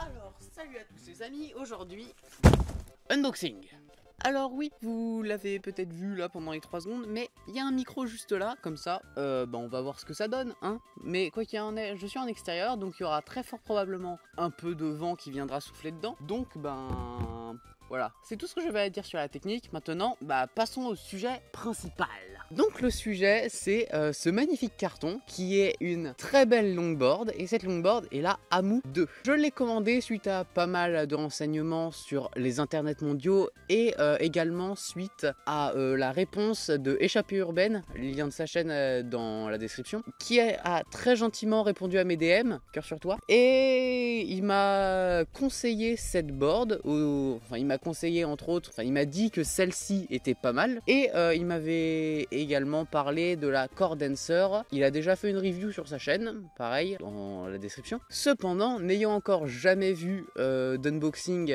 Alors, salut à tous les amis, aujourd'hui, unboxing. Alors oui, vous l'avez peut-être vu là pendant les 3 secondes, mais il y a un micro juste là, comme ça, on va voir ce que ça donne, hein. Mais quoi qu'il y en ait, je suis en extérieur, donc il y aura très fort probablement un peu de vent qui viendra souffler dedans. Donc voilà, c'est tout ce que je vais dire sur la technique. Maintenant, passons au sujet principal. Donc le sujet, c'est ce magnifique carton qui est une très belle longboard. Et cette longboard est la Amu 2. Je l'ai commandée suite à pas mal de renseignements sur les internets mondiaux et également suite à la réponse de Échappée Urbaine, le lien de sa chaîne dans la description, qui a très gentiment répondu à mes DM, cœur sur toi. Et il m'a conseillé cette board, il m'a conseillé entre autres, il m'a dit que celle-ci était pas mal. Et il m'avait également parlé de la Core Dancer. Il a déjà fait une review sur sa chaîne, pareil, dans la description. Cependant, n'ayant encore jamais vu d'unboxing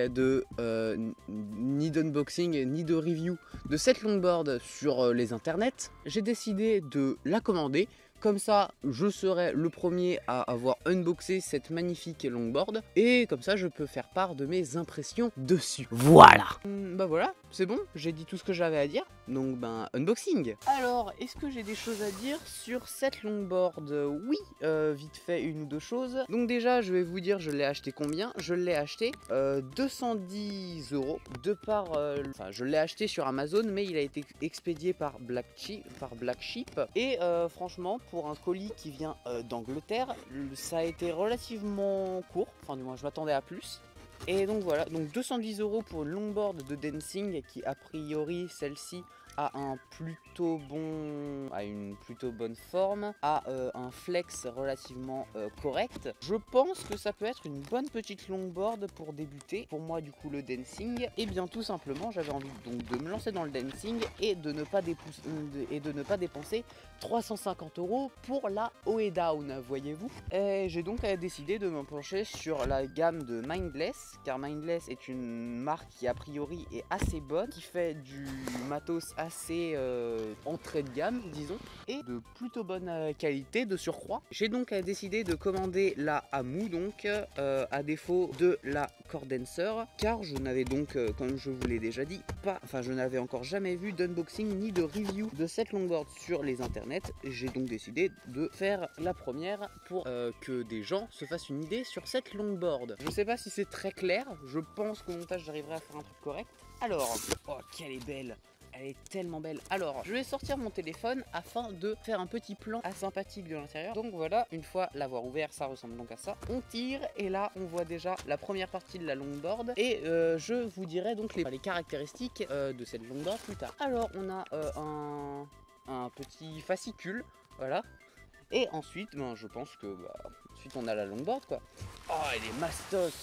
ni d'unboxing ni de review de cette longboard sur les internets, j'ai décidé de la commander. Comme ça, je serai le premier à avoir unboxé cette magnifique longboard. Et comme ça, je peux faire part de mes impressions dessus. Voilà. Voilà, c'est bon, j'ai dit tout ce que j'avais à dire. Donc unboxing. Alors, est-ce que j'ai des choses à dire sur cette longboard? Oui, vite fait une ou deux choses. Donc déjà, je vais vous dire, je l'ai acheté combien? Je l'ai acheté 210 € de par... je l'ai acheté sur Amazon, mais il a été expédié par Black Sheep. Et franchement, pour un colis qui vient d'Angleterre, ça a été relativement court. Enfin, du moins, je m'attendais à plus. Et donc voilà, donc 210 € pour une longboard de dancing qui a priori celle-ci a une plutôt bonne forme, a un flex relativement correct. Je pense que ça peut être une bonne petite longboard pour débuter. Pour moi du coup le dancing, et bien tout simplement j'avais envie donc de me lancer dans le dancing et de ne pas dépenser 350 € pour la OE Down, voyez-vous. Et j'ai donc décidé de me pencher sur la gamme de Mindless, car Mindless est une marque qui a priori est assez bonne, qui fait du matos assez entrée de gamme, disons, et de plutôt bonne qualité de surcroît. J'ai donc décidé de commander la Amu, donc à défaut de la Core Dancer, car je n'avais donc, comme je vous l'ai déjà dit, je n'avais encore jamais vu d'unboxing ni de review de cette longboard sur les internets. J'ai donc décidé de faire la première pour que des gens se fassent une idée sur cette longboard. Je sais pas si c'est très clair, je pense qu'au montage j'arriverai à faire un truc correct. Alors, oh qu'elle est belle! Elle est tellement belle. Alors, je vais sortir mon téléphone afin de faire un petit plan assez sympathique de l'intérieur. Donc voilà, une fois l'avoir ouvert, ça ressemble donc à ça. On tire et là, on voit déjà la première partie de la longboard. Et je vous dirai donc les caractéristiques de cette longboard plus tard. Alors, on a un petit fascicule, voilà. Et ensuite, je pense que ensuite on a la longboard quoi. Oh, elle est mastoc.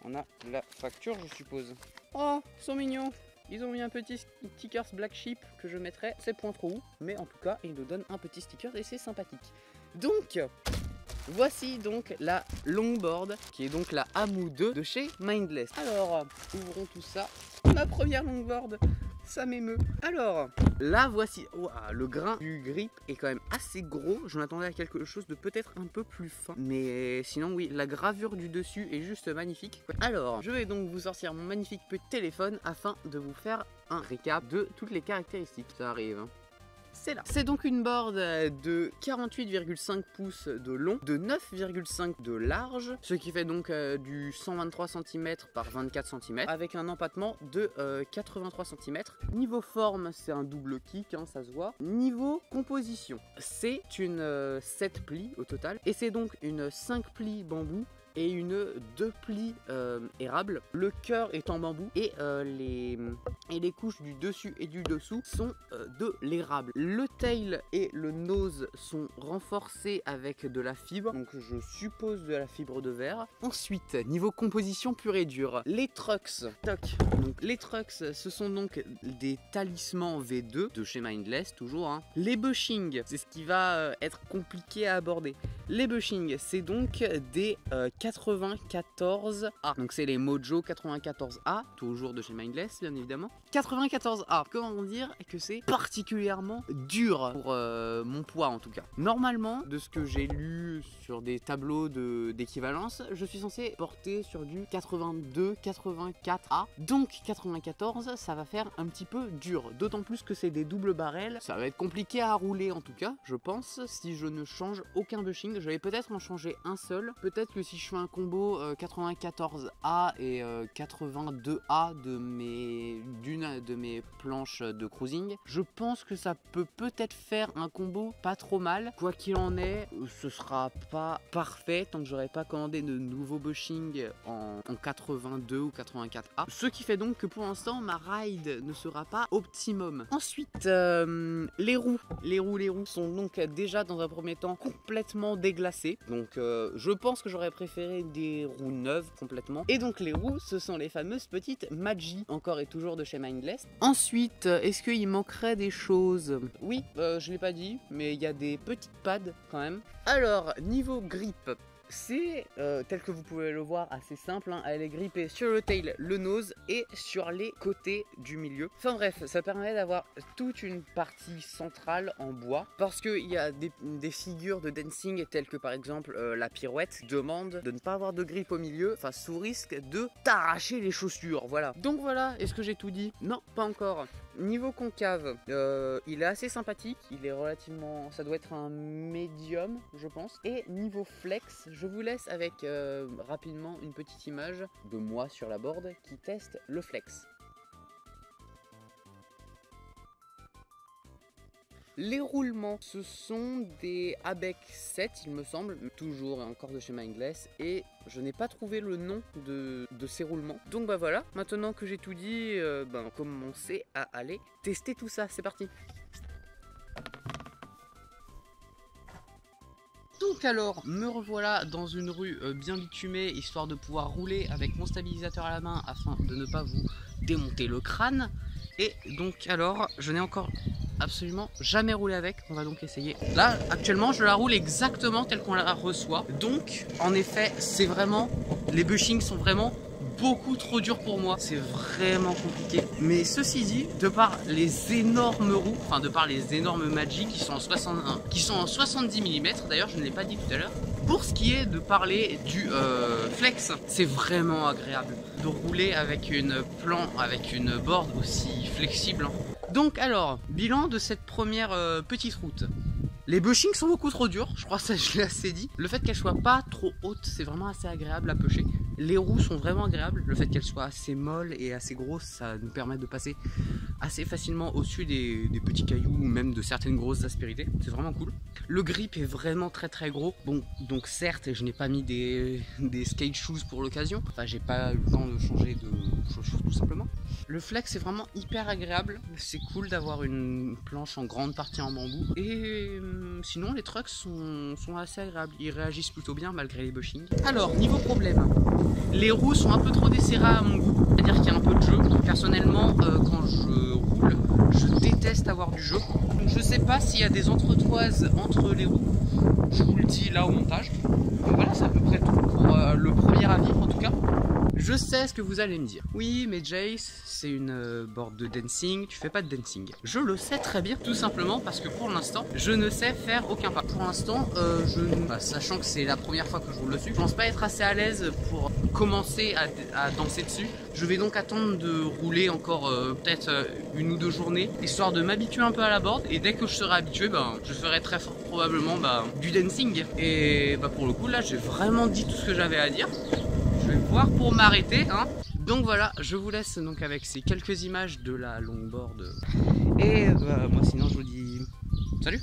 On a la facture, je suppose. Oh, ils sont mignons. Ils ont mis un petit stickers Black Sheep que je mettrai, c'est point trop où, mais en tout cas, ils nous donnent un petit sticker et c'est sympathique. Donc, voici donc la longboard, qui est donc la Amu 2 de chez Mindless. Alors, ouvrons tout ça. Ma première longboard, ça m'émeut. Alors, là voici. Oh, le grain du grip est quand même assez gros. Je m'attendais à quelque chose de peut-être un peu plus fin. Mais sinon, oui, la gravure du dessus est juste magnifique. Alors, je vais donc vous sortir mon magnifique petit téléphone afin de vous faire un récap de toutes les caractéristiques. Ça arrive, hein. C'est là. C'est donc une board de 48,5 pouces de long, de 9,5 de large, ce qui fait donc du 123 cm par 24 cm, avec un empattement de 83 cm. Niveau forme, c'est un double kick, hein, ça se voit. Niveau composition, c'est une 7 plis au total, et c'est donc une 5 plis bambou et une 2 plis érable. Le cœur est en bambou et les couches du dessus et du dessous sont de l'érable. Le tail et le nose sont renforcés avec de la fibre, donc je suppose de la fibre de verre. Ensuite, niveau composition pure et dure, les trucks. Donc les trucks, ce sont donc des talismans V2 de chez Mindless, toujours, hein. Les bushings, c'est ce qui va être compliqué à aborder. Les bushings, c'est donc des 94A. Donc c'est les Mojo 94A, toujours de chez Mindless bien évidemment. 94A, comment dire que c'est particulièrement dur pour mon poids en tout cas. Normalement, de ce que j'ai lu sur des tableaux d'équivalence, je suis censé porter sur du 82, 84A. Donc 94, ça va faire un petit peu dur. D'autant plus que c'est des doubles barrels. Ça va être compliqué à rouler en tout cas, je pense, si je ne change aucun bushing. Je vais peut-être en changer un seul. Peut-être que si je fais un combo 94A et 82A d'une de mes planches de cruising, je pense que ça peut peut-être faire un combo pas trop mal. Quoi qu'il en est, ce sera pas parfait tant que j'aurai pas commandé de nouveaux bushings en 82 ou 84A. Ce qui fait donc que pour l'instant ma ride ne sera pas optimum. Ensuite, les roues sont donc déjà dans un premier temps complètement déglacées. Donc je pense que j'aurais préféré des roues neuves complètement. Et donc les roues, ce sont les fameuses petites Maggi, encore et toujours de chez Mindless. Ensuite, est-ce qu'il manquerait des choses? Oui, je l'ai pas dit, mais il y a des petites pads quand même. Alors, niveau grip, c'est, tel que vous pouvez le voir, assez simple, hein. Elle est grippée sur le tail, le nose et sur les côtés du milieu. Enfin bref, ça permet d'avoir toute une partie centrale en bois, parce qu'il y a des figures de dancing telles que par exemple la pirouette demande de ne pas avoir de grip au milieu, enfin sous risque de t'arracher les chaussures, voilà. Donc voilà, est-ce que j'ai tout dit? Non, pas encore. Niveau concave, il est assez sympathique, il est relativement, ça doit être un médium je pense. Et niveau flex, je vous laisse avec rapidement une petite image de moi sur la board qui teste le flex. Les roulements, ce sont des ABEC 7 il me semble, toujours et encore de chez Mindless, et je n'ai pas trouvé le nom de ces roulements. Donc bah voilà, maintenant que j'ai tout dit, commencez à aller tester tout ça, c'est parti. Donc alors, me revoilà dans une rue bien bitumée, histoire de pouvoir rouler avec mon stabilisateur à la main afin de ne pas vous démonter le crâne. Et donc alors, je n'ai encore absolument jamais roulé avec, on va donc essayer. Là, actuellement, je la roule exactement telle qu'on la reçoit. Donc, en effet, c'est vraiment, les bushings sont vraiment beaucoup trop durs pour moi. C'est vraiment compliqué. Mais ceci dit, de par les énormes roues, enfin de par les énormes Maggi qui sont en 70 mm, d'ailleurs, je ne l'ai pas dit tout à l'heure. Pour ce qui est de parler du flex, c'est vraiment agréable de rouler avec une board aussi flexible. Donc alors, bilan de cette première petite route. Les bushings sont beaucoup trop durs, je crois que ça je l'ai assez dit. Le fait qu'elles soient pas trop hautes, c'est vraiment assez agréable à pêcher. Les roues sont vraiment agréables, le fait qu'elles soient assez molles et assez grosses, ça nous permet de passer assez facilement au-dessus des petits cailloux ou même de certaines grosses aspérités. C'est vraiment cool. Le grip est vraiment très très gros. Bon, donc certes, je n'ai pas mis des skate shoes pour l'occasion. Enfin, j'ai pas eu le temps de changer de chaussures tout simplement. Le flex est vraiment hyper agréable. C'est cool d'avoir une planche en grande partie en bambou. Et sinon, les trucks sont assez agréables. Ils réagissent plutôt bien malgré les bushings. Alors, niveau problème, les roues sont un peu trop desserrées à mon goût. C'est-à-dire qu'il y a un peu de jeu. Personnellement, quand je roule, je déteste avoir du jeu. Donc je sais pas s'il y a des entretoises entre les roues. Je vous le dis là au montage. Donc voilà, c'est à peu près tout pour le premier avis en tout cas. Je sais ce que vous allez me dire. Oui, mais Jace, c'est une board de dancing, tu fais pas de dancing. Je le sais très bien, tout simplement parce que pour l'instant, je ne sais faire aucun pas. Pour l'instant, sachant que c'est la première fois que je roule dessus, je pense pas être assez à l'aise pour commencer à danser dessus. Je vais donc attendre de rouler encore peut-être une ou deux journées, histoire de m'habituer un peu à la board. Et dès que je serai habitué, je ferai très fort probablement du dancing. Et pour le coup, là, j'ai vraiment dit tout ce que j'avais à dire. Je vais voir pour m'arrêter, hein. Donc voilà, je vous laisse donc avec ces quelques images de la longboard. Et moi sinon je vous dis salut.